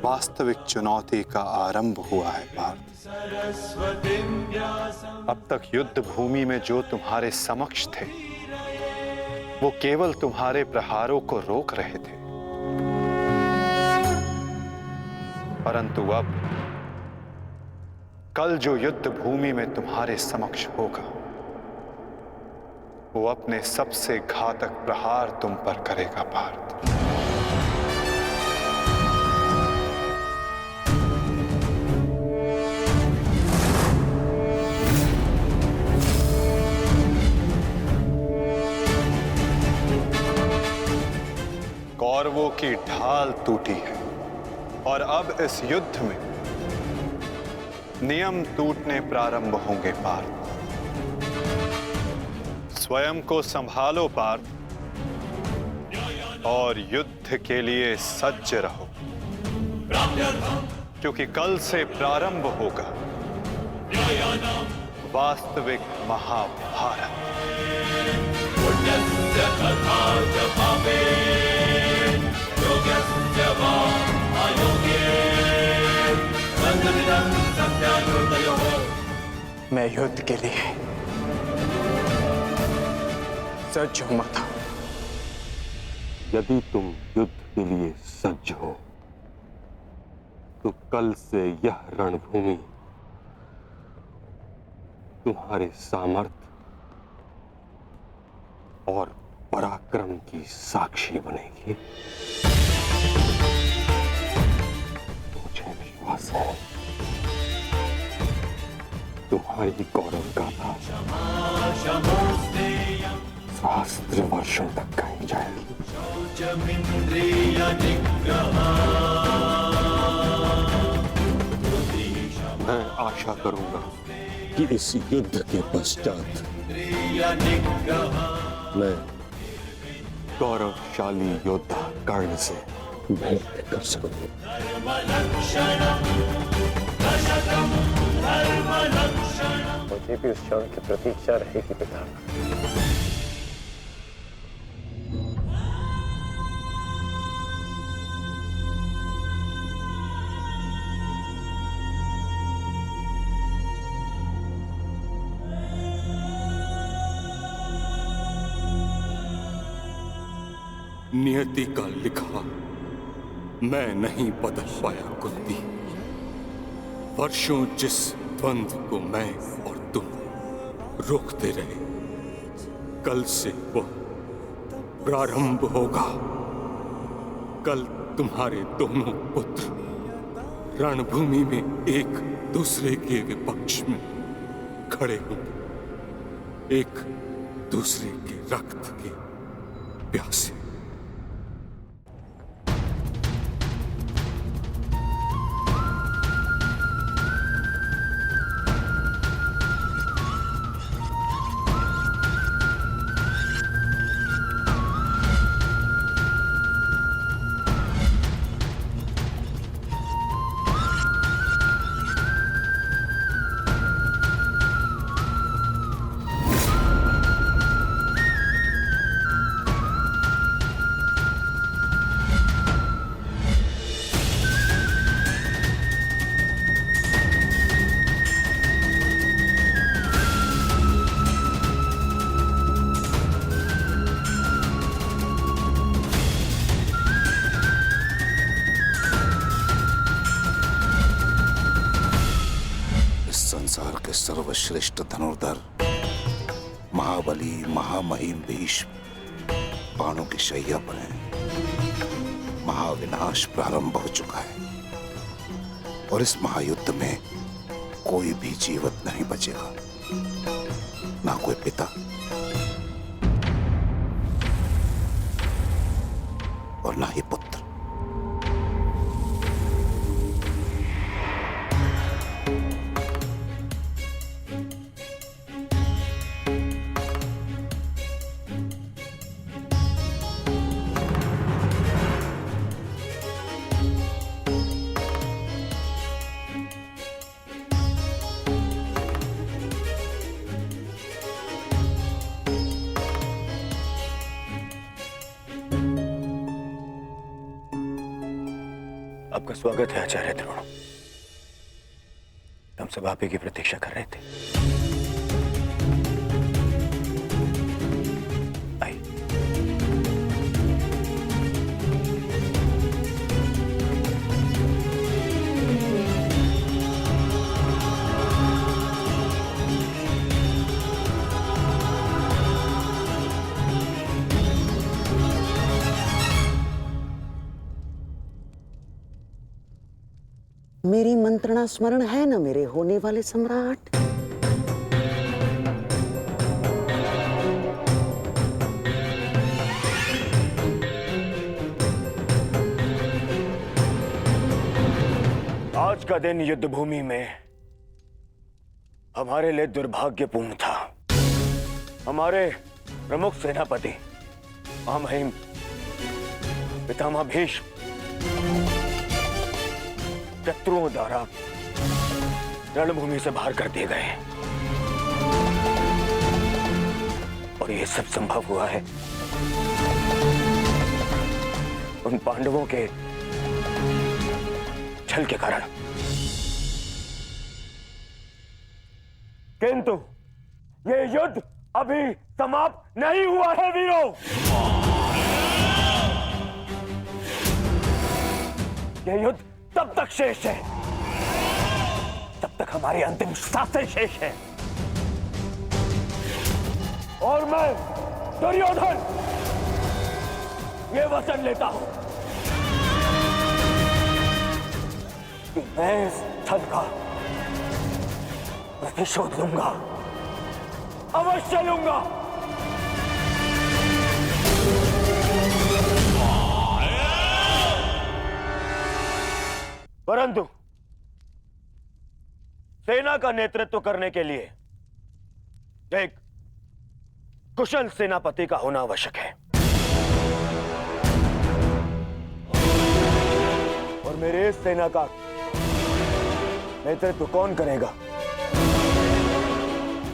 वास्तविक चुनौती का आरंभ हुआ है पार्थ। अब तक युद्ध भूमि में जो तुम्हारे समक्ष थे वो केवल तुम्हारे प्रहारों को रोक रहे थे, परंतु अब कल जो युद्ध भूमि में तुम्हारे समक्ष होगा वो अपने सबसे घातक प्रहार तुम पर करेगा पार्थ। कौरवों की ढाल टूटी है और अब इस युद्ध में नियम टूटने प्रारंभ होंगे पार्थ। स्वयं को संभालो पार्थ और युद्ध के लिए सज्ज रहो, क्योंकि कल से प्रारंभ होगा वास्तविक महाभारत। मैं युद्ध के लिए सज्ज हूं माता। यदि तुम युद्ध के लिए सज्ज हो तो कल से यह रणभूमि तुम्हारे सामर्थ्य और पराक्रम की साक्षी बनेगी। मुझे विश्वास है तुम्हारी गौरव गाथा सहस्त्र वर्षों तक गाई जाएगी। मैं आशा करूंगा कि इस युद्ध के पश्चात मैं गौरवशाली योद्धा कर्ण से भेंट कर सकूं। मुझे भी उस क्षण की प्रतीक्षा रहेगी पिता। नियति का लिखा मैं नहीं बदल पाया कुंती। वर्षों जिस द्वंद्व को मैं और तुम रोकते रहे, कल से वह प्रारंभ होगा। कल तुम्हारे दोनों पुत्र रणभूमि में एक दूसरे के विपक्ष में खड़े होंगे, एक दूसरे के रक्त के प्यासे। संसार के सर्वश्रेष्ठ धनुर्धर महाबली महामहिम भीष्म बाणों की शैया पर हैं। महाविनाश प्रारंभ हो चुका है और इस महायुद्ध में कोई भी जीवित नहीं बचेगा, ना कोई पिता और ना ही पुत्र। आपका स्वागत है आचार्य द्रोण। हम सब आप ही की प्रतीक्षा कर रहे थे। आइए। मेरी मंत्रणा स्मरण है ना मेरे होने वाले सम्राट? आज का दिन युद्ध भूमि में हमारे लिए दुर्भाग्यपूर्ण था। हमारे प्रमुख सेनापति महामहिम पितामह भीष्म शत्रुओं द्वारा रणभूमि से बाहर कर दिए गए और यह सब संभव हुआ है उन पांडवों के छल के कारण। किंतु ये युद्ध अभी समाप्त नहीं हुआ है वीरों। यह युद्ध तब तक शेष है तब तक हमारी अंतिम सांसें शेष है। और मैं दुर्योधन ये वचन लेता हूं कि मैं इस छल का प्रतिशोध लूंगा, अवश्य लूंगा। परंतु सेना का नेतृत्व करने के लिए एक कुशल सेनापति का होना आवश्यक है और मेरे इस सेना का नेतृत्व कौन करेगा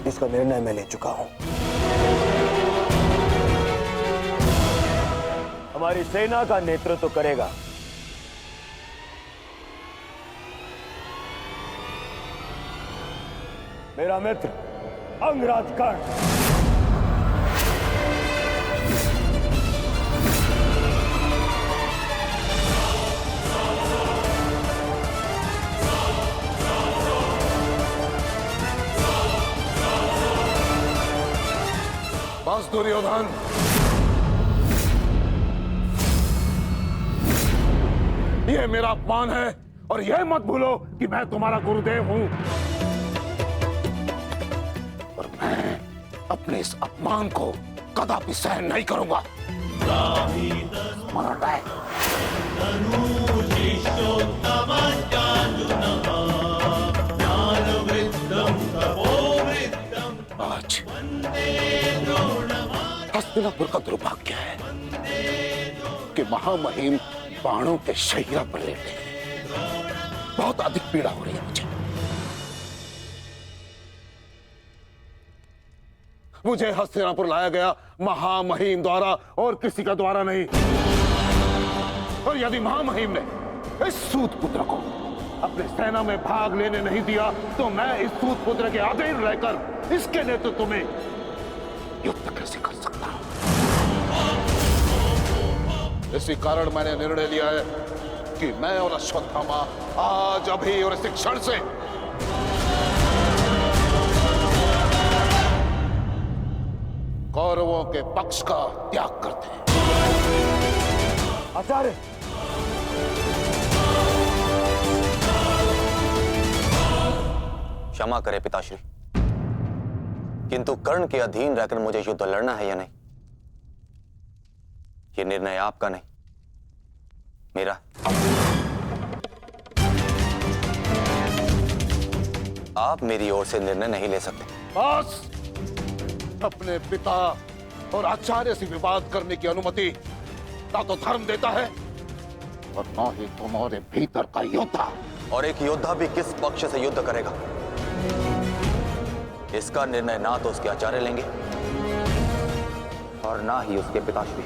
इसका निर्णय मैं ले चुका हूं। हमारी सेना का नेतृत्व करेगा मेरा मित्र अंगराज कर्ण। बस दुर्योधन, ये मेरा अपमान है और यह मत भूलो कि मैं तुम्हारा गुरुदेव हूं। और मैं अपने इस अपमान को कदापि सहन नहीं करूंगा। स्मरण रहे। आज हस्तिनापुर का दुर्भाग्य है कि महामहिम बाणों के शैया पर लेटे हैं। बहुत अधिक पीड़ा हो रही है मुझे हस्तिनापुर लाया गया महामहिम द्वारा और किसी का द्वारा नहीं। और यदि महामहिम ने इस सूत पुत्र को अपने सेना में भाग लेने नहीं दिया तो मैं इस सूत पुत्र के अधीन रहकर इसके नेतृत्व में युद्ध कैसे कर सकता हूं? इसी कारण मैंने निर्णय लिया है कि मैं और अश्वत्थामा आज अभी और इस क्षण से कौरवों के पक्ष का त्याग करते हैं। आचार्य, क्षमा करें पिताश्री, किंतु कर्ण के अधीन रहकर मुझे युद्ध लड़ना है या नहीं, ये निर्णय आपका नहीं, मेरा। आप मेरी ओर से निर्णय नहीं ले सकते। बस अपने पिता और आचार्य से विवाद करने की अनुमति ना तो धर्म देता है और ना ही तुम्हारे भीतर का योद्धा। और एक योद्धा भी किस पक्ष से युद्ध करेगा, इसका निर्णय ना तो उसके आचार्य लेंगे और ना ही उसके पिताश्री।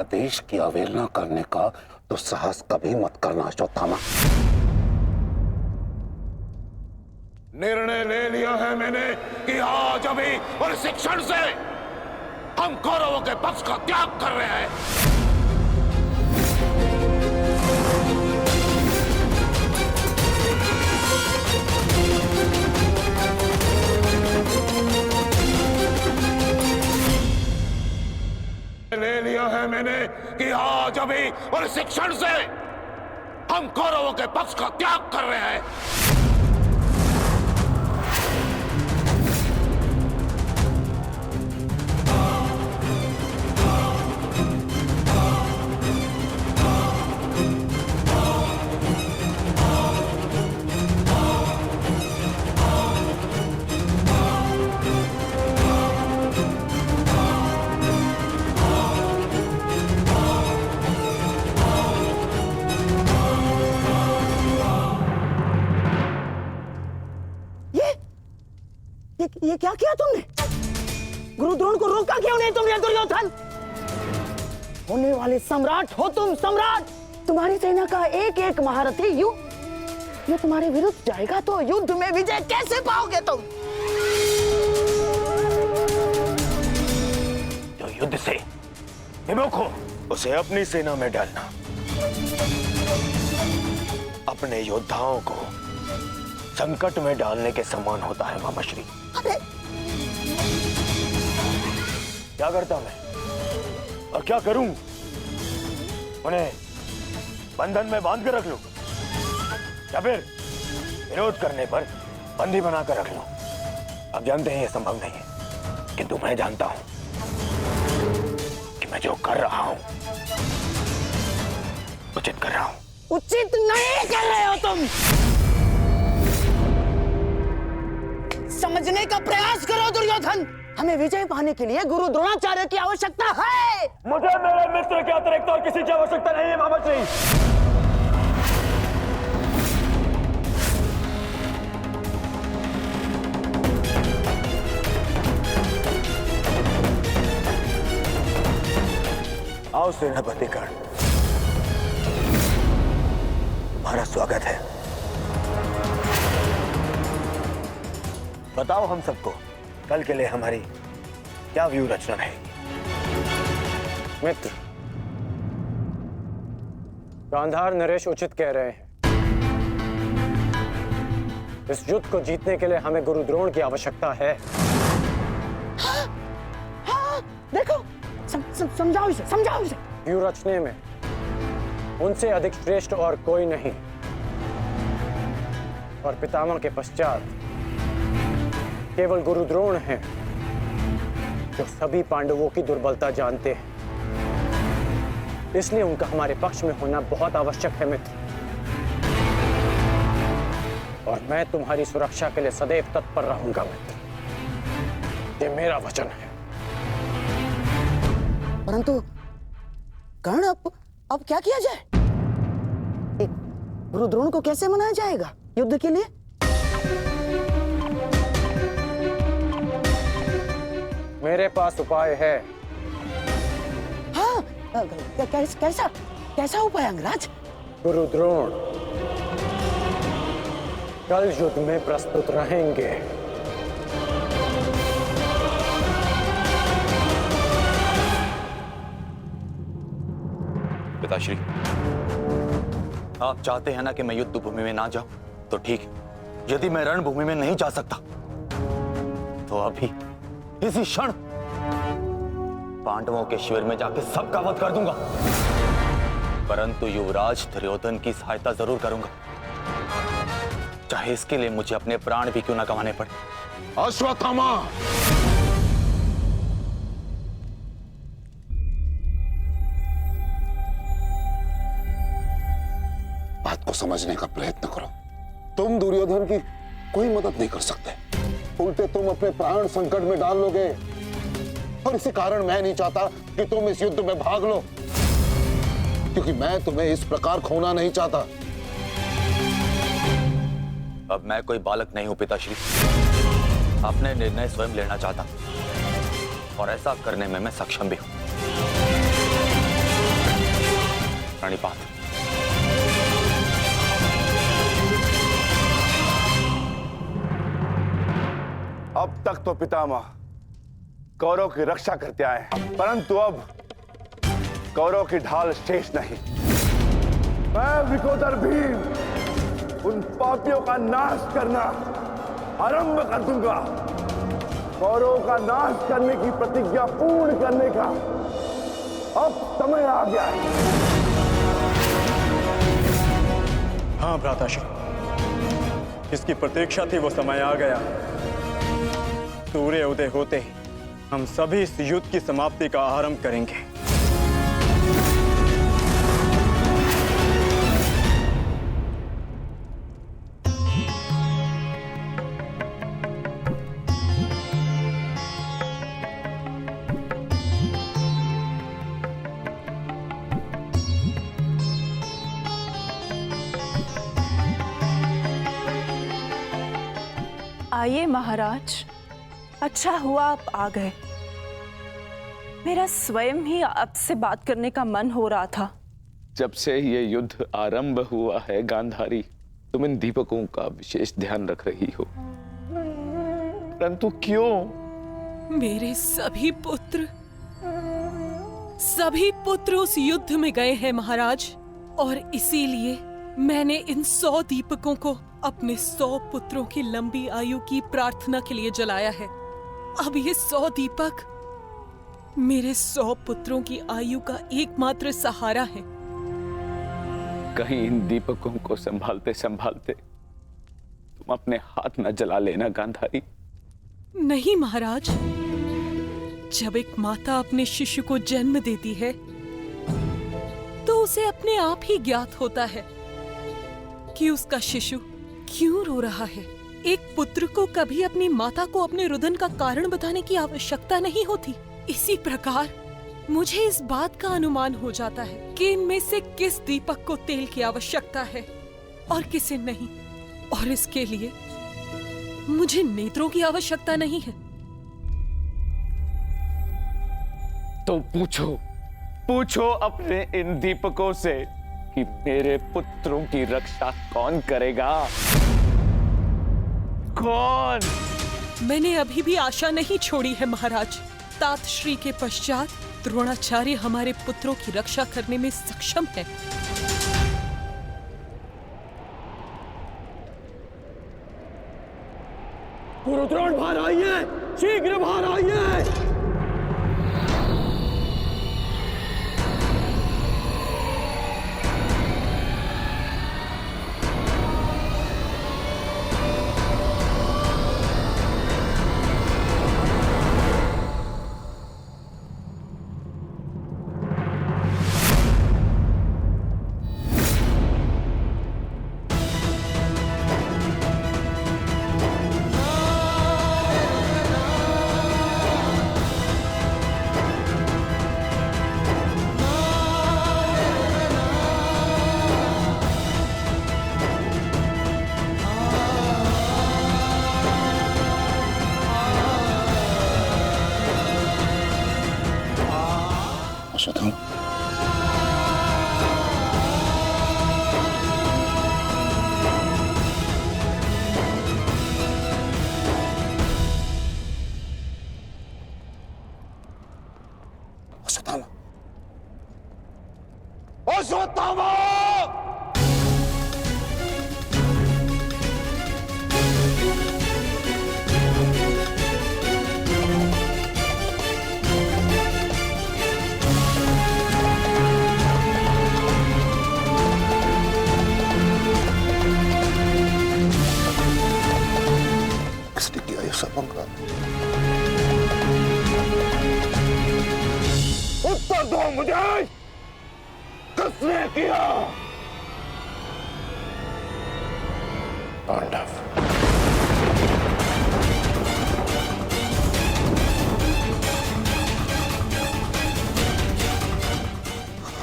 आदेश की अवहेलना करने का तो साहस कभी मत करना अश्वत्थामा। निर्णय ले लिया है मैंने कि आज अभी और इस क्षण से हम कौरवों के पक्ष का त्याग कर रहे हैं। ले लिया है मैंने कि आज अभी और इस क्षण से हम कौरवों के पक्ष का त्याग कर रहे हैं। ये क्या किया तुमने? गुरु द्रोण को रोका क्यों नहीं तुमने दुर्योधन? होने वाले सम्राट हो तुम, सम्राट। तुम्हारी सेना का एक एक महारथी ये तुम्हारे विरुद्ध जाएगा तो युद्ध में विजय कैसे पाओगे तुम? जो युद्ध से विमुख हो उसे अपनी सेना में डालना अपने योद्धाओं को संकट में डालने के समान होता है मामाश्री। अरे क्या करता मैं और क्या करूं? उन्हें बंधन में बांध कर रख लूं या फिर विरोध करने पर बंदी बनाकर रख लूं? आप जानते हैं यह संभव नहीं है, किंतु मैं जानता हूं कि मैं जो कर रहा हूं उचित कर रहा हूं। उचित नहीं कर रहे हो तुम। समझने का प्रयास करो दुर्योधन। हमें विजय पाने के लिए गुरु द्रोणाचार्य की आवश्यकता है। मुझे मेरे मित्र के अतिरिक्त और किसी की आवश्यकता नहीं है मामाश्री। आओ सेनापति कर्ण, तुम्हारा स्वागत है। बताओ हम सबको कल के लिए हमारी क्या व्यू रचना रहेगी? मित्र, गांधार नरेश उचित कह रहे हैं। इस युद्ध को जीतने के लिए हमें गुरु द्रोण की आवश्यकता है। हाँ, देखो समझाओ इसे, समझाओ इसे। व्यू रचने में उनसे अधिक श्रेष्ठ और कोई नहीं, और पितामह के पश्चात केवल गुरु द्रोण हैं जो सभी पांडवों की दुर्बलता जानते हैं। इसलिए उनका हमारे पक्ष में होना बहुत आवश्यक है मित्र, और मैं तुम्हारी सुरक्षा के लिए सदैव तत्पर रहूंगा मित्र। ये मेरा वचन है। परंतु कर्ण, अब क्या किया जाए? गुरु द्रोण को कैसे मनाया जाएगा युद्ध के लिए? मेरे पास उपाय है। हाँ, कैसा उपाय अंगराज? गुरु द्रोण कल युद्ध में प्रस्तुत रहेंगे। पिताश्री, आप चाहते हैं ना कि मैं युद्ध भूमि में ना जाऊं, तो ठीक है। यदि मैं रणभूमि में नहीं जा सकता तो अभी इसी क्षण पांडवों के शिविर में जाकर सबका वध कर दूंगा, परंतु युवराज दुर्योधन की सहायता जरूर करूंगा, चाहे इसके लिए मुझे अपने प्राण भी क्यों ना गंवाने पड़े। अश्वत्थामा, बात को समझने का प्रयत्न करो। तुम दुर्योधन की कोई मदद नहीं कर सकते, उल्टे तुम अपने प्राण संकट में डाल लोगे, और इसी कारण मैं नहीं चाहता कि तुम इस युद्ध में भाग लो, क्योंकि मैं तुम्हें इस प्रकार खोना नहीं चाहता। अब मैं कोई बालक नहीं हूं पिताश्री, अपने निर्णय स्वयं लेना चाहता और ऐसा करने में मैं सक्षम भी हूं। प्रणिपात। अब तक तो पितामह कौरव की रक्षा करते आए, परंतु अब कौरव की ढाल शेष नहीं। मैं विकोदर भीम उन पापियों का नाश करना आरंभ कर दूंगा। कौरव का नाश करने की प्रतिज्ञा पूर्ण करने का अब समय आ गया है। हाँ भ्राताश्री, जिसकी प्रतीक्षा थी वो समय आ गया। सूर्य उदय होते ही हम सभी इस युद्ध की समाप्ति का आरंभ करेंगे। आइए महाराज, अच्छा हुआ आप आ गए। मेरा स्वयं ही आपसे बात करने का मन हो रहा था। जब से ये युद्ध आरंभ हुआ है गांधारी, तुम इन दीपकों का विशेष ध्यान रख रही हो, परंतु क्यों? मेरे सभी पुत्र उस युद्ध में गए हैं महाराज, और इसीलिए मैंने इन 100 दीपकों को अपने 100 पुत्रों की लंबी आयु की प्रार्थना के लिए जलाया है। अब ये 100 दीपक मेरे 100 पुत्रों की आयु का एकमात्र सहारा है। कहीं इन दीपकों को संभालते संभालते तुम अपने हाथ न जला लेना गांधारी। नहीं महाराज, जब एक माता अपने शिशु को जन्म देती है तो उसे अपने आप ही ज्ञात होता है कि उसका शिशु क्यों रो रहा है। एक पुत्र को कभी अपनी माता को अपने रुदन का कारण बताने की आवश्यकता नहीं होती। इसी प्रकार मुझे इस बात का अनुमान हो जाता है कि इनमें से किस दीपक को तेल की आवश्यकता है और किसे नहीं, और इसके लिए मुझे नेत्रों की आवश्यकता नहीं है। तो पूछो अपने इन दीपकों से कि मेरे पुत्रों की रक्षा कौन करेगा? कौन? मैंने अभी भी आशा नहीं छोड़ी है महाराज। तात श्री के पश्चात द्रोणाचार्य हमारे पुत्रों की रक्षा करने में सक्षम है। गुरुद्रोण बाहर आइए, शीघ्र बाहर आइए। अश्वत्थामा! किसने किया ये सब पंगा? उत्तर दो मुझे, किसने किया? पांडव।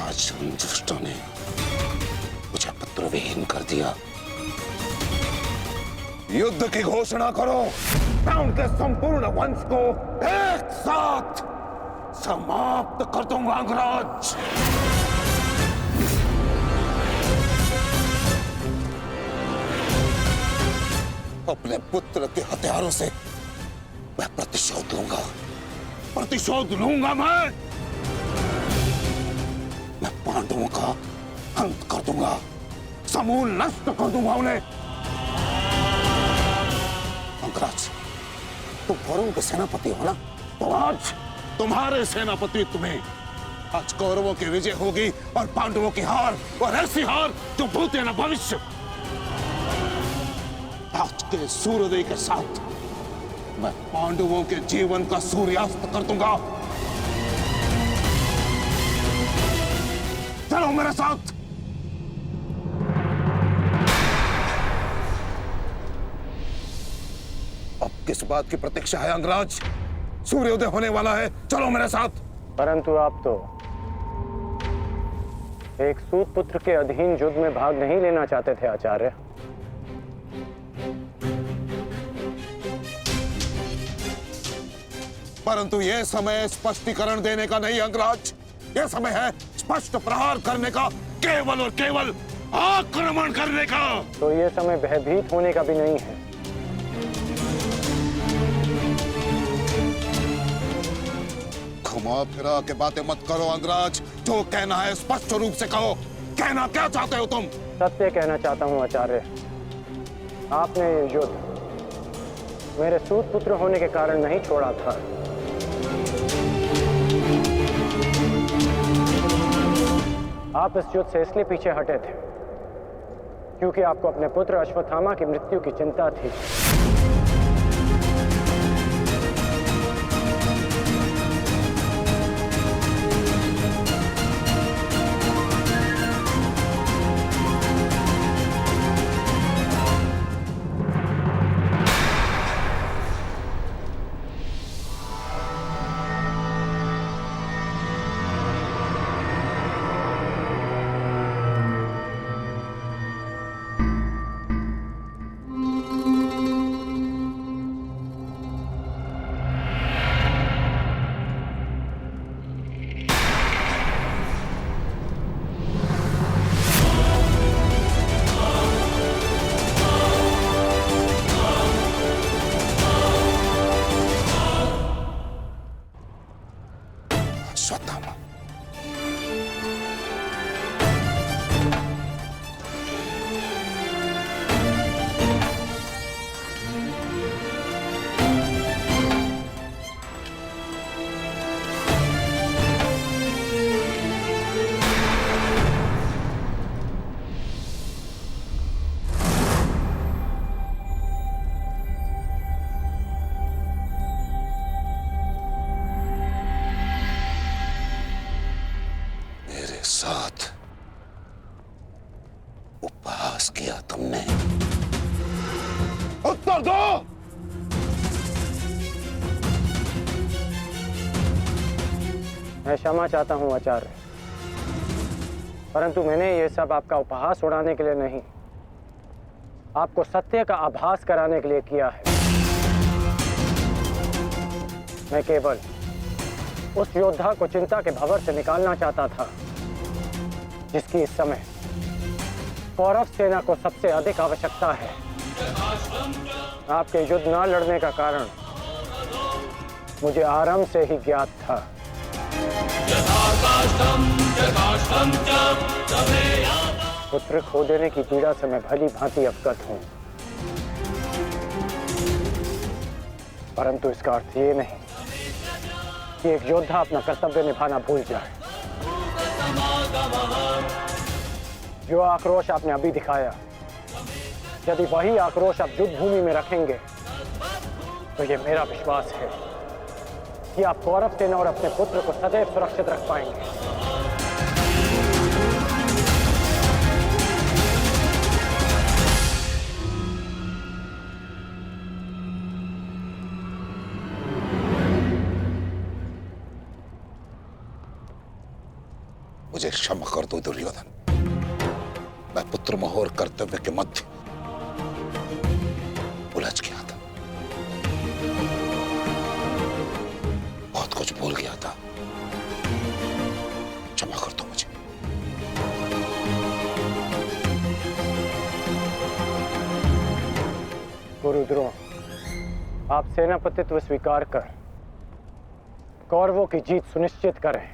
आज उन दुष्टों ने मुझे पुत्रविहीन कर दिया। युद्ध की घोषणा करो। मैं उनके संपूर्ण वंश को एक साथ समाप्त कर दूंगा अंगराज। अपने पुत्र के हथियारों से मैं प्रतिशोध लूंगा, प्रतिशोध लूंगा। मैं पांडवों का अंत कर दूंगा, समूल नष्ट कर दूंगा उन्हें। अंगराज, तुम कौरवों के सेनापति हो ना, तो आज तुम्हारे सेनापति तुम्हें आज कौरवों की विजय होगी और पांडवों की हार, और ऐसी हार जो भूत है ना भविष्य। आज के सूर्योदय के साथ मैं पांडवों के जीवन का सूर्यास्त कर दूंगा। चलो मेरे साथ। अब किस बात की प्रतीक्षा है अंगराज? सूर्योदय होने वाला है, चलो मेरे साथ। परंतु आप तो एक सूत पुत्र के अधीन युद्ध में भाग नहीं लेना चाहते थे आचार्य। परंतु यह समय स्पष्टीकरण देने का नहीं अंगराज, यह समय है स्पष्ट प्रहार करने का, केवल और केवल आक्रमण करने का। तो यह समय भयभीत होने का भी नहीं है। घुमा फिरा के बातें मत करो अंगराज, जो कहना है स्पष्ट रूप से कहो। कहना क्या चाहते हो तुम? सत्य कहना चाहता हूं आचार्य। आपने ये युद्ध मेरे सूत पुत्र होने के कारण नहीं छोड़ा था। आप इस युद्ध से इसलिए पीछे हटे थे क्योंकि आपको अपने पुत्र अश्वत्थामा की मृत्यु की चिंता थी। साथ उपहास किया तुमने, उत्तर दो। मैं क्षमा चाहता हूं आचार्य, परंतु मैंने ये सब आपका उपहास उड़ाने के लिए नहीं, आपको सत्य का आभास कराने के लिए किया है। मैं केवल उस योद्धा को चिंता के भंवर से निकालना चाहता था जिसकी इस समय कौरव सेना को सबसे अधिक आवश्यकता है। आपके युद्ध न लड़ने का कारण मुझे आरंभ से ही ज्ञात था। पुत्र खो देने की पीड़ा से मैं भली भांति अवगत हूं, परंतु इसका अर्थ ये नहीं कि एक योद्धा अपना कर्तव्य निभाना भूल जाए। जो आक्रोश आपने अभी दिखाया, यदि वही आक्रोश आप युद्ध भूमि में रखेंगे तो ये मेरा विश्वास है कि आप कौरव सेना और अपने पुत्र को सदैव सुरक्षित रख पाएंगे। मुझे क्षमा कर दो दुर्योधन, मैं पुत्र मोह और कर्तव्य के मध्य उलझ गया था, बहुत कुछ भूल गया था। क्षमा कर दो मुझे। गुरु गुरुद्रोण, आप सेनापतित्व स्वीकार कर कौरवों की जीत सुनिश्चित करें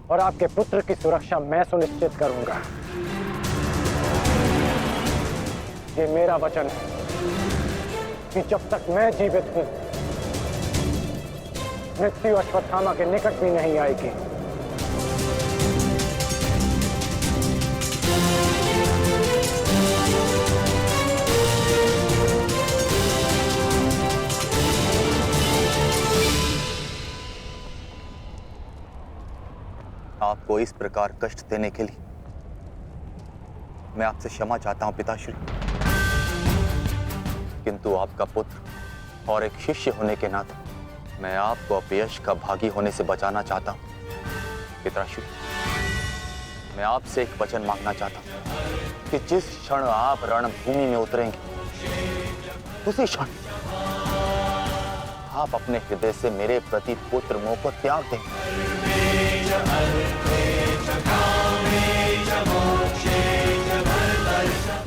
और आपके पुत्र की सुरक्षा मैं सुनिश्चित करूंगा। ये मेरा वचन है कि जब तक मैं जीवित हूं, मृत्यु अश्वत्थामा के निकट भी नहीं आएगी। आपको इस प्रकार कष्ट देने के लिए मैं आपसे क्षमा चाहता हूं पिताश्री, किंतु आपका पुत्र और एक शिष्य होने के नाते मैं आपको अपयश का भागी होने से बचाना चाहता हूं। पिताश्री, मैं आपसे एक वचन मांगना चाहता हूं कि जिस क्षण आप रणभूमि में उतरेंगे उसी क्षण आप अपने हृदय से मेरे प्रति पुत्र मोह को त्याग दें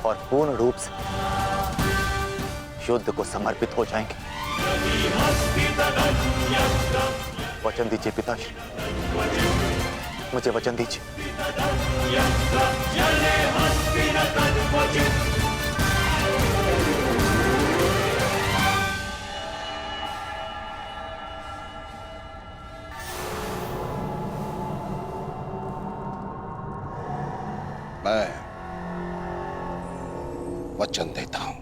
और पूर्ण रूप से युद्ध को समर्पित हो जाएंगे। वचन दीजिए पिताश्री, मुझे वचन दीजिए। मैं वचन देता हूं,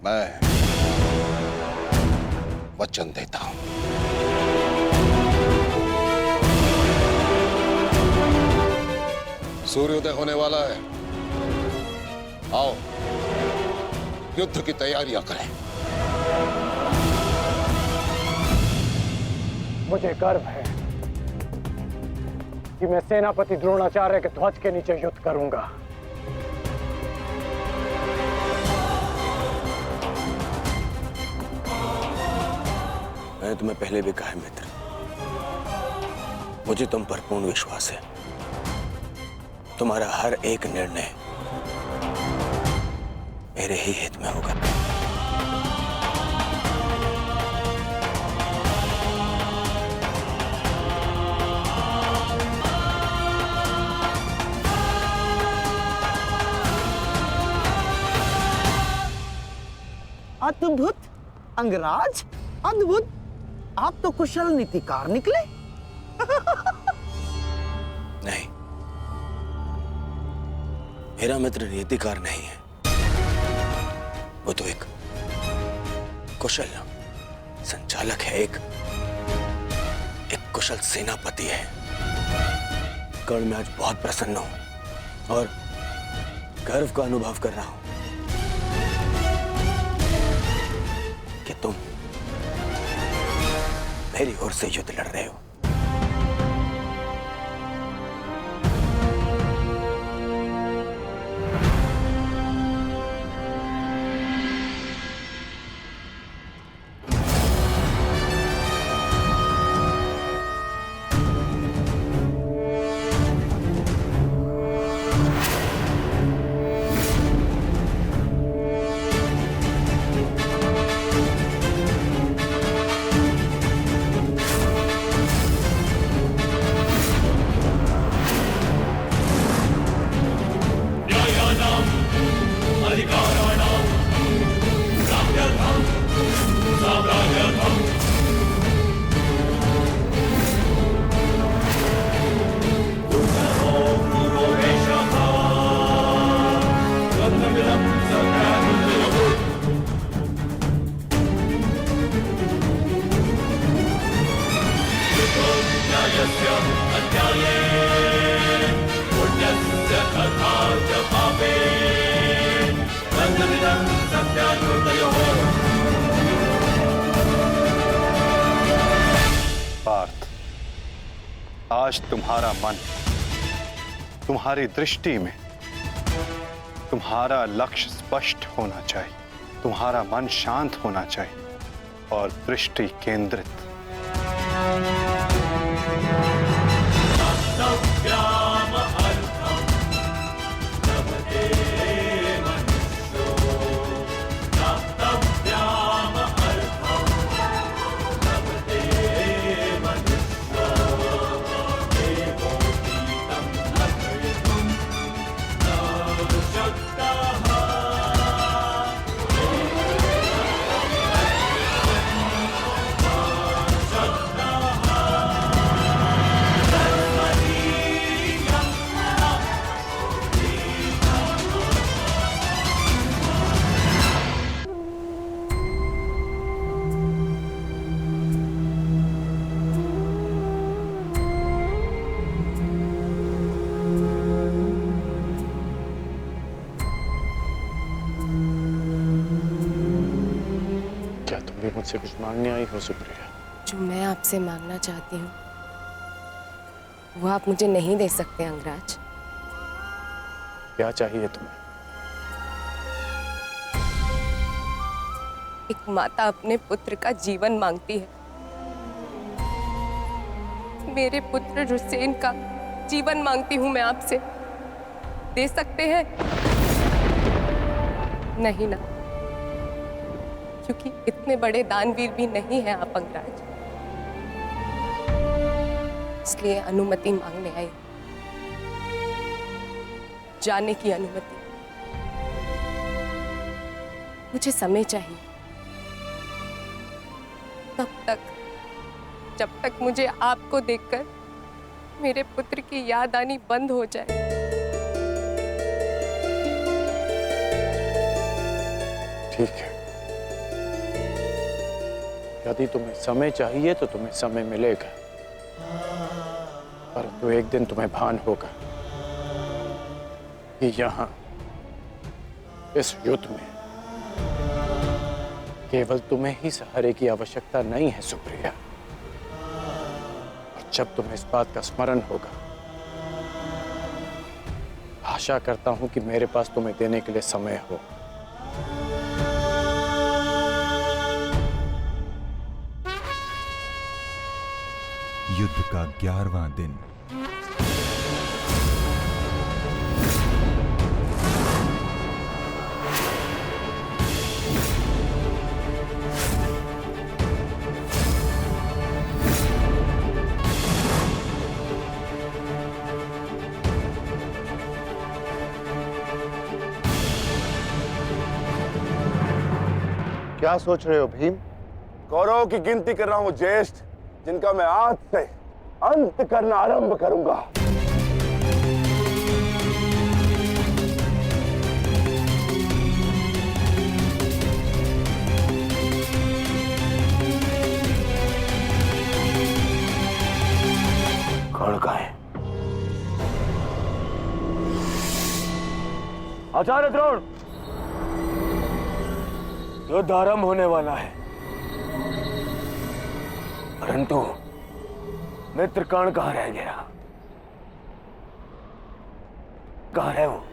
मैं वचन देता हूं। सूर्योदय होने वाला है, आओ युद्ध की तैयारियां करें। मुझे गर्व है कि मैं सेनापति द्रोणाचार्य के ध्वज के नीचे युद्ध करूंगा। मैंने तुम्हें पहले भी कहा है मित्र, मुझे तुम पर पूर्ण विश्वास है। तुम्हारा हर एक निर्णय मेरे ही हित में होगा। अद्भुत अंगराज, अद्भुत। आप तो कुशल नीतिकार निकले। नहीं, मेरा मित्र नीतिकार नहीं है, वो तो एक कुशल संचालक है, एक कुशल सेनापति है। कर्ण, मैं आज बहुत प्रसन्न हूं और गर्व का अनुभव कर रहा हूं कि तुम मेरी ओर से युद्ध लड़ रहे हो। पार्थ, आज तुम्हारा मन, तुम्हारी दृष्टि में तुम्हारा लक्ष्य स्पष्ट होना चाहिए, तुम्हारा मन शांत होना चाहिए और दृष्टि केंद्रित। मुझसे कुछ मांगने आई हो सुप्रिया? जो मैं आपसे मांगना चाहती हूँ वो आप मुझे नहीं दे सकते अंगराज। क्या चाहिए तुम्हें? एक माता अपने पुत्र का जीवन मांगती है। मेरे पुत्र हुसैन का जीवन मांगती हूँ मैं आपसे। दे सकते हैं? नहीं ना, क्योंकि इतने बड़े दानवीर भी नहीं हैं आप अंगराज। इसलिए अनुमति मांगने आई, जाने की अनुमति। मुझे समय चाहिए, तब तक जब तक मुझे आपको देखकर मेरे पुत्र की याद आनी बंद हो जाए। ठीक है, यदि तुम्हें समय चाहिए तो तुम्हें समय मिलेगा, परंतु एक दिन तुम्हें भान होगा कि यहाँ इस युद्ध में केवल तुम्हें ही सहारे की आवश्यकता नहीं है सुप्रिया। और जब तुम्हें इस बात का स्मरण होगा, आशा करता हूं कि मेरे पास तुम्हें देने के लिए समय हो। युद्ध का 11वां दिन। क्या सोच रहे हो भीम? कौरवों की गिनती कर रहा हूं ज्येष्ठ, जिनका मैं आज से अंत करना आरंभ करूंगा। कौन का है? आचार्य द्रोण, युद्ध आरंभ होने वाला है, परंतु मित्र कर्ण कहां रह गया? कहां है वो?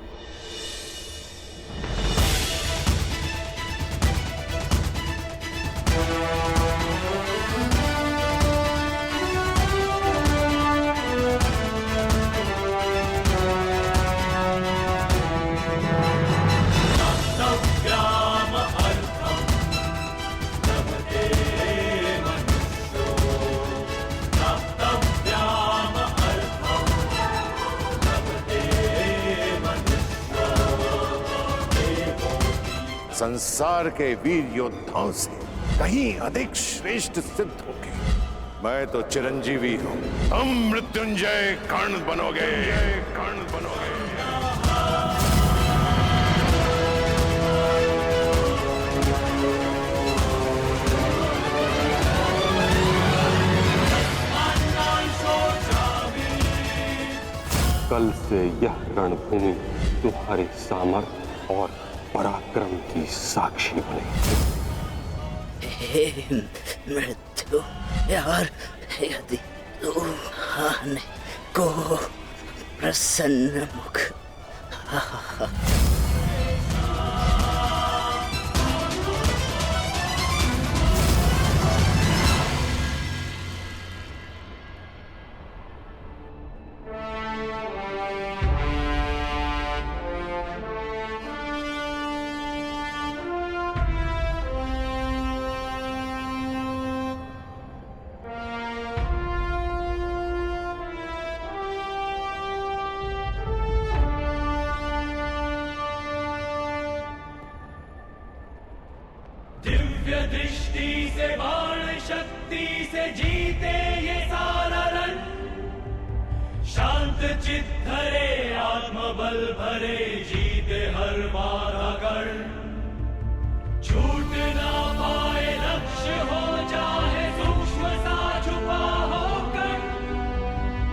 संसार के वीर योद्धाओं से कहीं अधिक श्रेष्ठ सिद्ध होगे। मैं तो चिरंजीवी हूं, तुम मृत्युंजय कर्ण बनोगे। कर्ण बनोगे। कल से यह रणभूमि तुम्हारे सामर्थ्य और पराक्रम की साक्षी बनेगी। हे मृत्यु यार, यदि तू आने को प्रसन्न मुख दिव्य दृष्टि से बाण शक्ति से जीते ये सारा रण, शांत चित्त धरे आत्मबल भरे जीते हर बाधा गण, छूट ना पाए लक्ष्य हो चाहे सूक्ष्म सा छुपा होकर,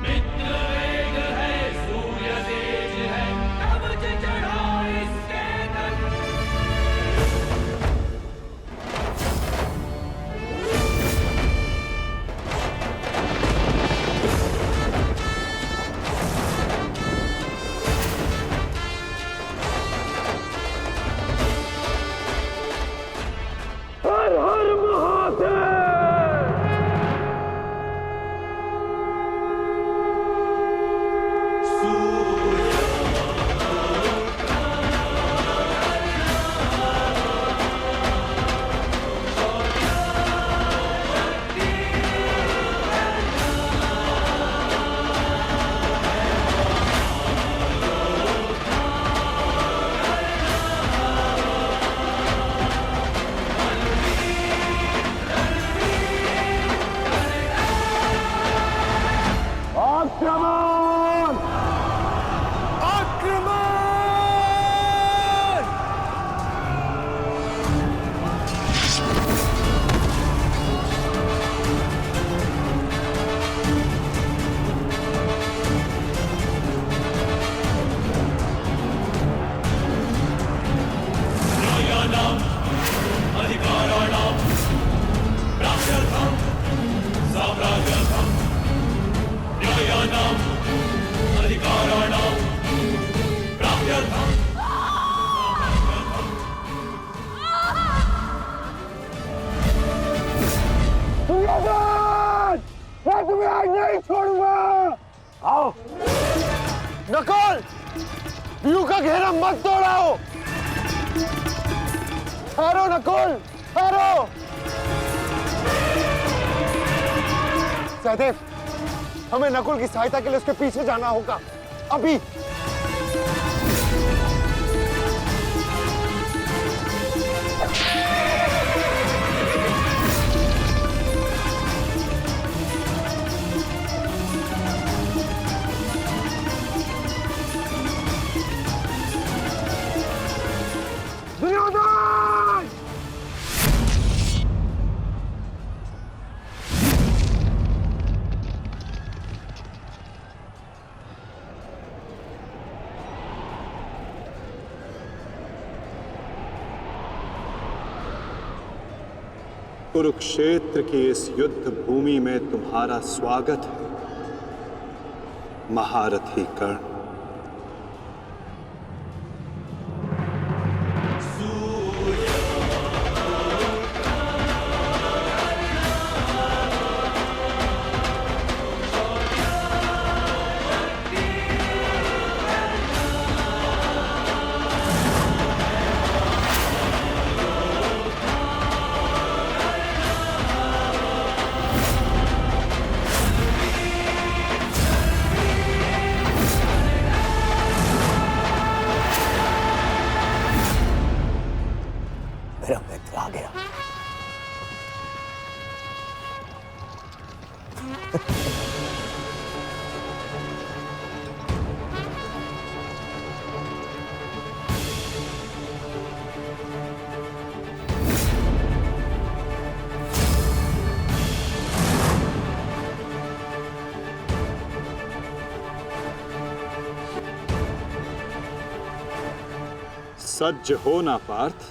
मित्र वेग है सूर्य तेज है कवच चढ़ा इसके तन। आओ। नकुल, व्यू का घेरा मत तोड़ाओ। ठहरो नकुल, ठहरो। सहदेव, हमें नकुल की सहायता के लिए उसके पीछे जाना होगा अभी। दुर्योधन! कुरुक्षेत्र की इस युद्ध भूमि में तुम्हारा स्वागत है, महारथी कर्ण। मेरा मित्र आ गया। सज्ज हो ना पार्थ।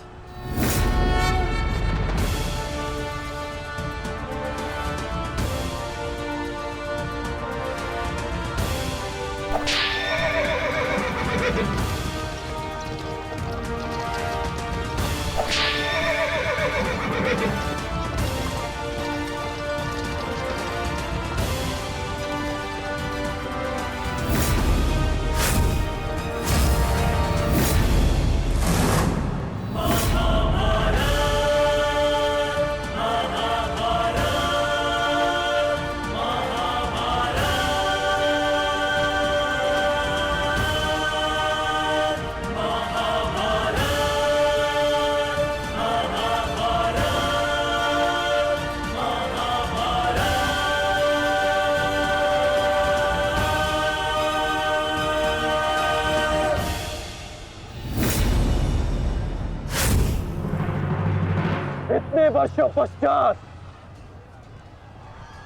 इतने वर्षों पश्चात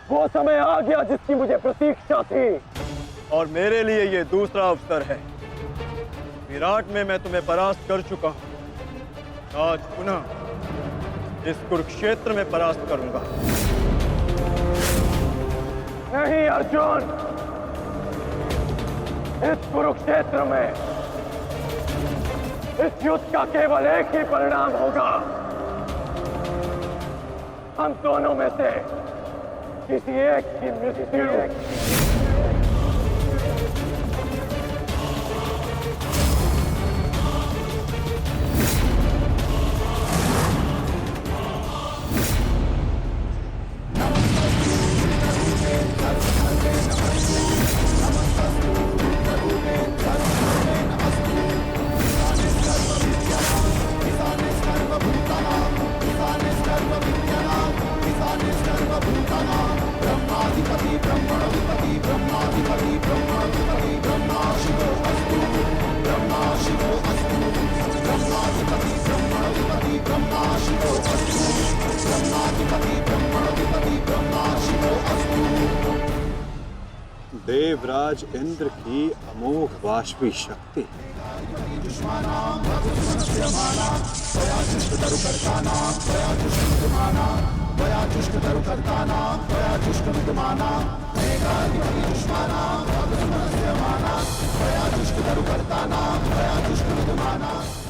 वो समय आ गया जिसकी मुझे प्रतीक्षा थी। और मेरे लिए ये दूसरा अवसर है। विराट में मैं तुम्हें परास्त कर चुका हूं, आज पुनः इस कुरुक्षेत्र में परास्त करूंगा। नहीं अर्जुन, इस कुरुक्षेत्र में इस युद्ध का केवल एक ही परिणाम होगा। हम दोनों में से किसी एक की मृत्यु। देवराज इंद्र की अमोघ वाष्पी शक्ति।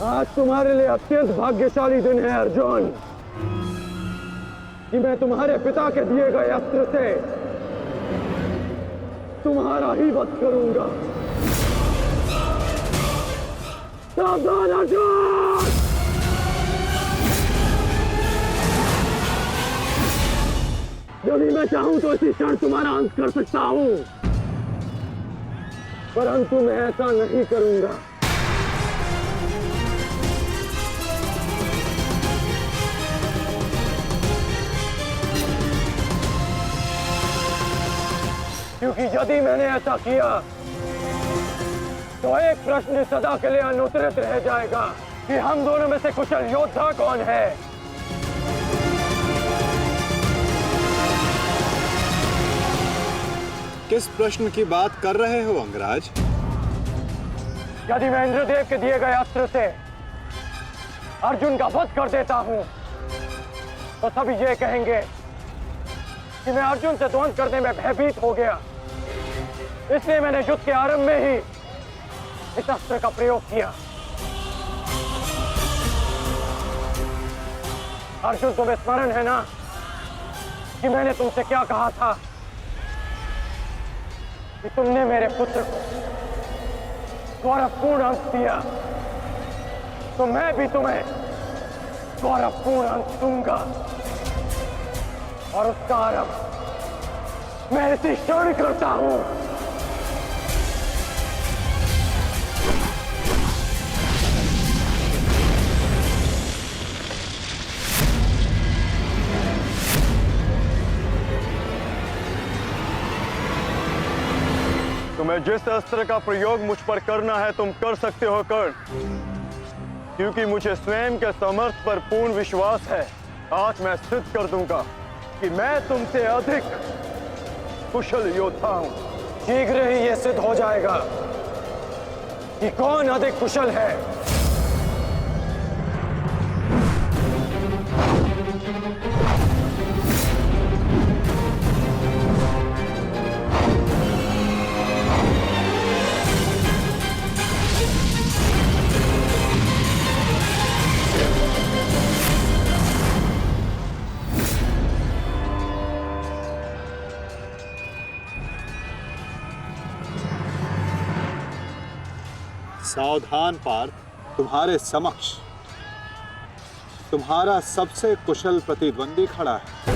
आज तुम्हारे लिए अत्यंत भाग्यशाली दिन है अर्जुन, कि मैं तुम्हारे पिता के दिए गए अस्त्र से तुम्हारा ही वध करूंगा। सावधान अर्जुन! यदि मैं चाहूं तो इसी क्षण तुम्हारा अंत कर सकता हूं, परंतु मैं ऐसा नहीं करूंगा। क्योंकि यदि मैंने ऐसा किया तो एक प्रश्न सदा के लिए अनुत्तरित रह जाएगा कि हम दोनों में से कुशल योद्धा कौन है। किस प्रश्न की बात कर रहे हो अंगराज? यदि मैं इंद्रदेव के दिए गए अस्त्र से अर्जुन का वध कर देता हूं तो सभी ये कहेंगे कि मैं अर्जुन से द्वंद्व करने में भयभीत हो गया, इसलिए मैंने युद्ध के आरंभ में ही इस अस्त्र का प्रयोग किया। अर्जुन, तुम्हें स्मरण है ना कि मैंने तुमसे क्या कहा था कि तुमने मेरे पुत्र को गौरवपूर्ण अंत दिया, तो मैं भी तुम्हें गौरवपूर्ण अंत दूंगा, और उसका आरंभ मैं इसी क्षण करता हूं। तुम्हें जिस अस्त्र का प्रयोग मुझ पर करना है तुम कर सकते हो कर्ण, क्योंकि मुझे स्वयं के समर्थ पर पूर्ण विश्वास है। आज मैं सिद्ध कर दूंगा कि मैं तुमसे अधिक कुशल योद्धा हूं। शीघ्र ही यह सिद्ध हो जाएगा कि कौन अधिक कुशल है। सावधान पार्थ, तुम्हारे समक्ष तुम्हारा सबसे कुशल प्रतिद्वंदी खड़ा है।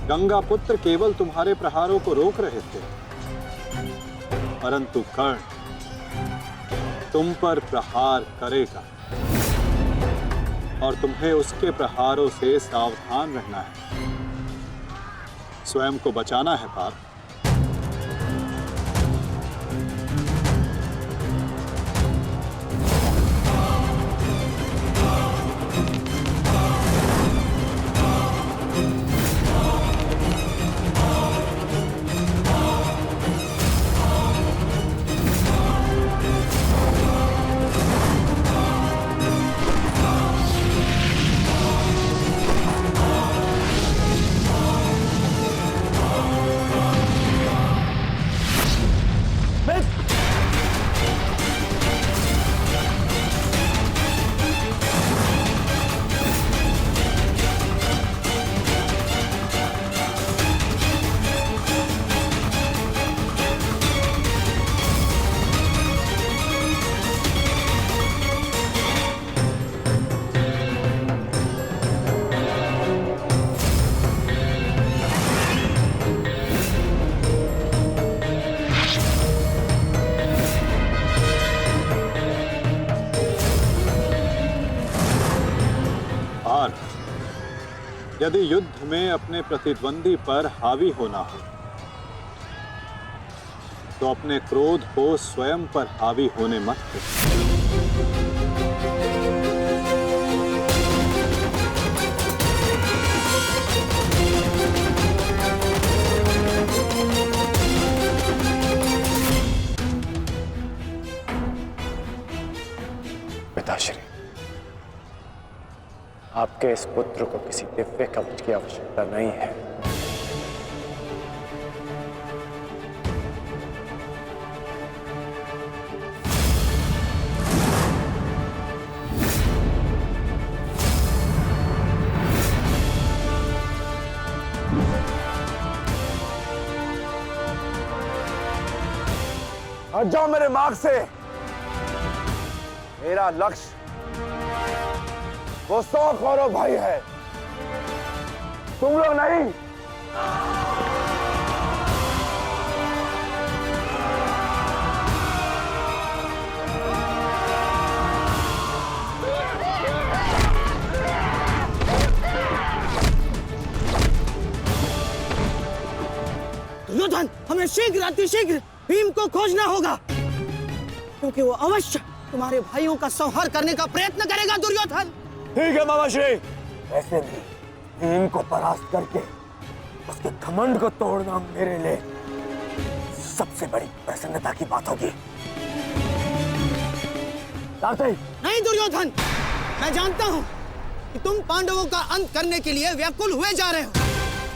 गंगा पुत्र केवल तुम्हारे प्रहारों को रोक रहे थे, परंतु कर्ण तुम पर प्रहार करेगा और तुम्हें उसके प्रहारों से सावधान रहना है। स्वयं को बचाना है पार्थ। यदि युद्ध में अपने प्रतिद्वंदी पर हावी होना हो तो अपने क्रोध को स्वयं पर हावी होने मत दो। पिताश्री, आपके इस पुत्र को किसी दिव्य कवच की आवश्यकता नहीं है। हट जाओ मेरे मार्ग से। मेरा लक्ष्य वो 100 कौरव भाई है, तुम लोग नहीं। दुर्योधन, हमें शीघ्र अतिशीघ्र भीम को खोजना होगा, क्योंकि वो अवश्य तुम्हारे भाइयों का संहार करने का प्रयत्न करेगा। दुर्योधन। ठीक है मामाश्री, ऐसे भी भीम को परास्त करके उसके घमंड को तोड़ना मेरे लिए सबसे बड़ी प्रसन्नता की बात होगी। नहीं दुर्योधन, मैं जानता हूँ कि तुम पांडवों का अंत करने के लिए व्याकुल हुए जा रहे हो,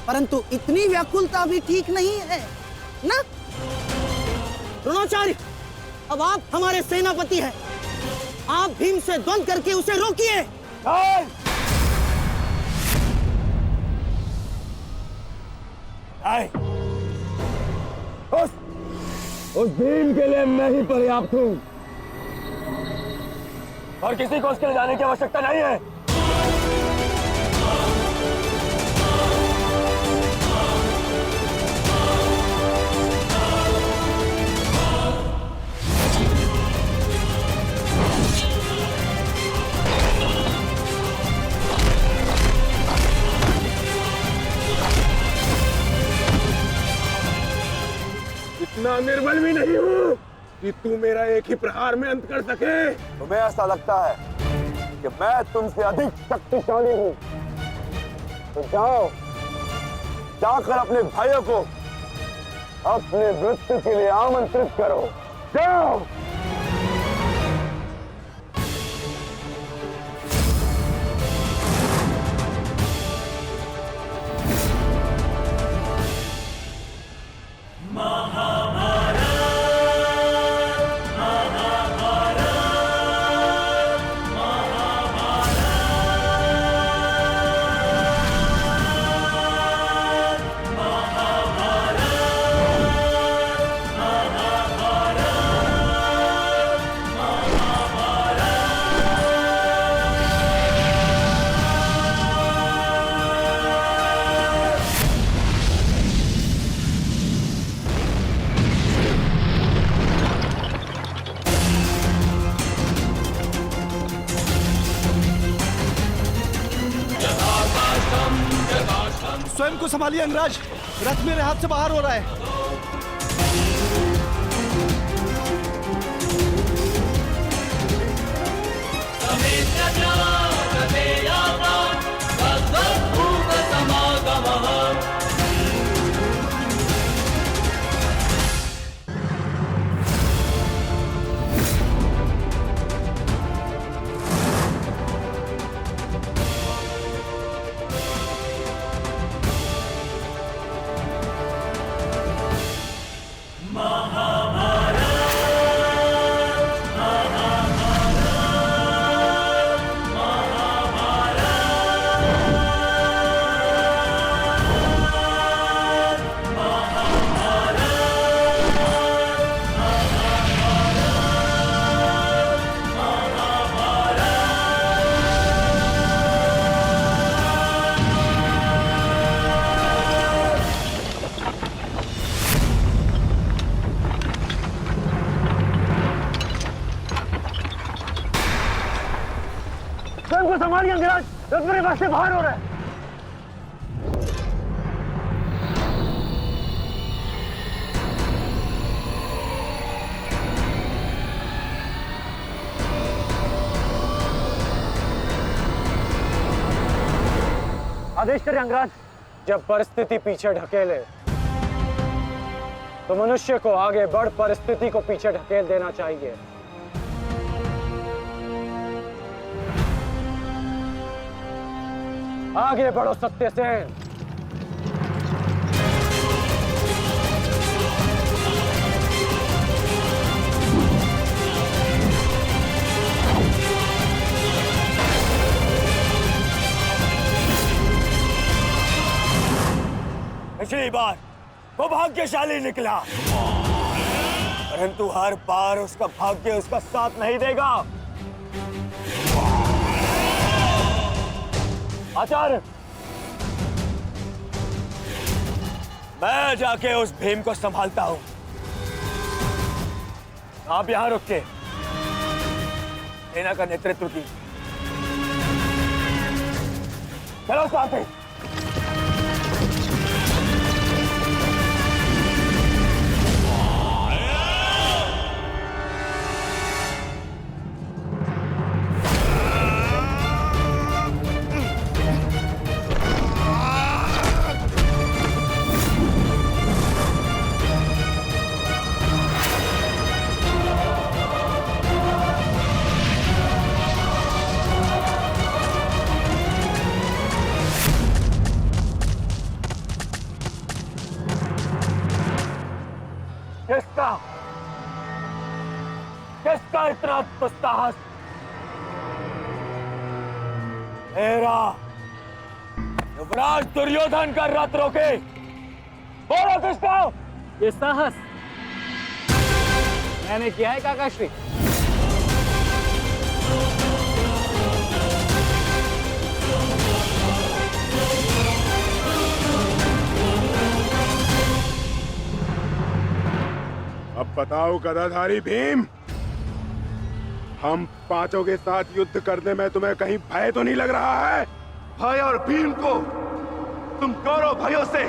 परंतु इतनी व्याकुलता भी ठीक नहीं है ना? द्रोणाचार्य, अब आप हमारे सेनापति हैं, आप भीम से द्वंद्व करके उसे रोकिए। उस भीम के लिए मैं ही पर्याप्त हूं और किसी को उसके लिए जाने की आवश्यकता नहीं है। इतना निर्बल भी नहीं हूँ कि तू मेरा एक ही प्रहार में अंत कर सके। तुम्हें ऐसा लगता है कि मैं तुमसे अधिक शक्तिशाली हूँ, तो जाओ, जाकर अपने भाइयों को अपने मृत्यु के लिए आमंत्रित करो। जाओ। स्वयं को संभालिए अंगराज, रथ मेरे हाथ से बाहर हो रहा है। संभालिए अंगराज, रथ मेरे पास से बाहर हो रहा है। आदेश करें अंगराज। जब परिस्थिति पीछे ढकेले तो मनुष्य को आगे बढ़ परिस्थिति को पीछे ढकेल देना चाहिए। आगे बढ़ो सत्यसेन। पिछली बार वो भाग्यशाली निकला, और परंतु हर बार उसका भाग्य उसका साथ नहीं देगा। आचार्य, मैं जाके उस भीम को संभालता हूं। आप यहां रुक के सेना का नेतृत्व की। चलो साथ ही। किसका इतना दुस्साहस? मेरा युवराज दुर्योधन का रथ रोके। बोलो किसका? ये साहस मैंने किया है काकाश्री। अब बताओ गदाधारी भीम, हम पांचों के साथ युद्ध करने में तुम्हें कहीं भय तो नहीं लग रहा है? भय और भीम को तुम कौरव भाइयों से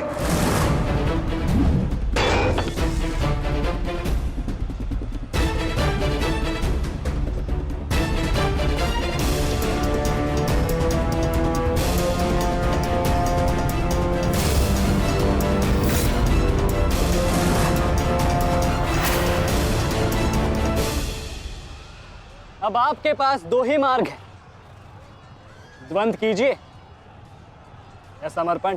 अब आपके पास दो ही मार्ग है, द्वंद्व कीजिए या समर्पण।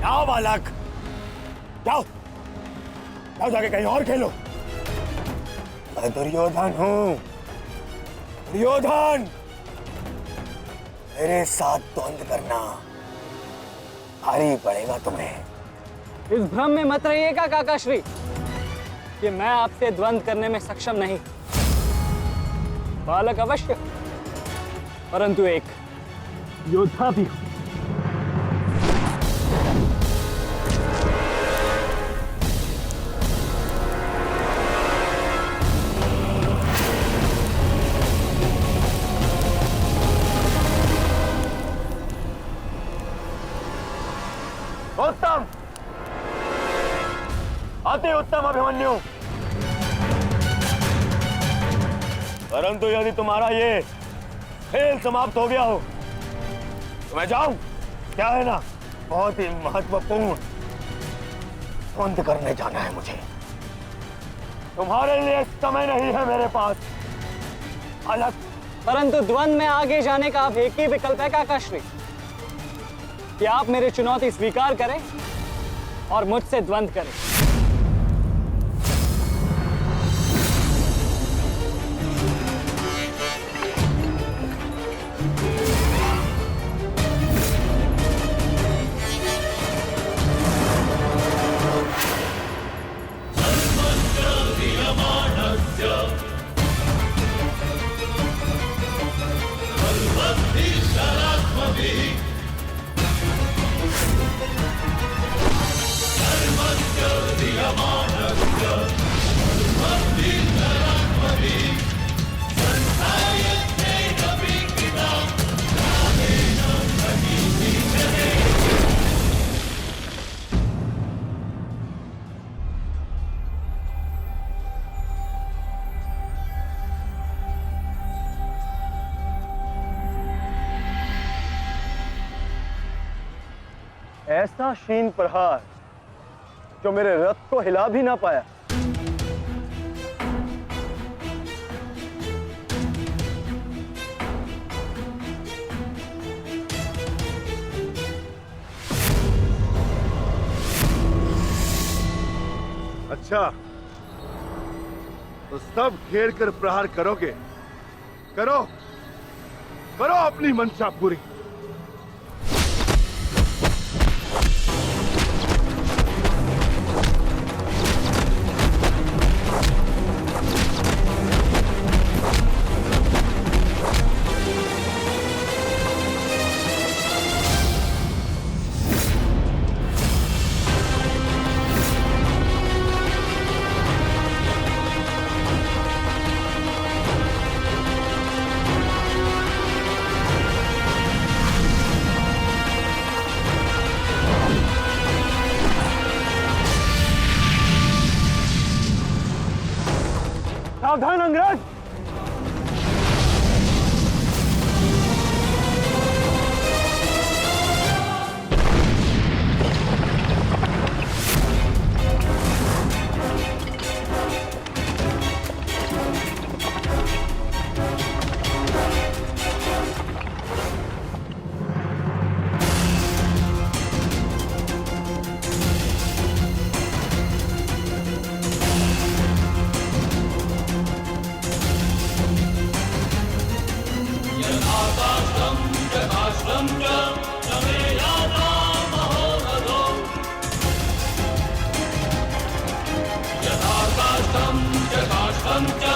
जाओ बालक, जाओ जाओ, जाके कहीं और खेलो। मैं दुर्योधन हूं, दुर्योधन। मेरे साथ द्वंद्व करना भारी पड़ेगा तुम्हें। इस भ्रम में मत रहिएगा काकाश्री कि मैं आपसे द्वंद्व करने में सक्षम नहीं। बालक अवश्य, परंतु एक योद्धा भी हूं। उत्तम, अति उत्तम अभिमन्यु। परंतु यदि तुम्हारा ये खेल समाप्त हो गया हो तो मैं जाऊं? क्या है ना, बहुत ही महत्वपूर्ण द्वंद्व करने जाना है मुझे। तुम्हारे लिए समय नहीं है मेरे पास अलग। परंतु द्वंद्व में आगे जाने का अब एक ही विकल्प है काकाश्री, कि आप मेरी चुनौती स्वीकार करें और मुझसे द्वंद्व करें। ऐसा शीन प्रहार जो मेरे रथ को हिला भी ना पाया। अच्छा, तो सब घेर कर प्रहार करोगे? करो करो अपनी मंशा पूरी। सावधान अंग्रेज! यथाकाष्ठं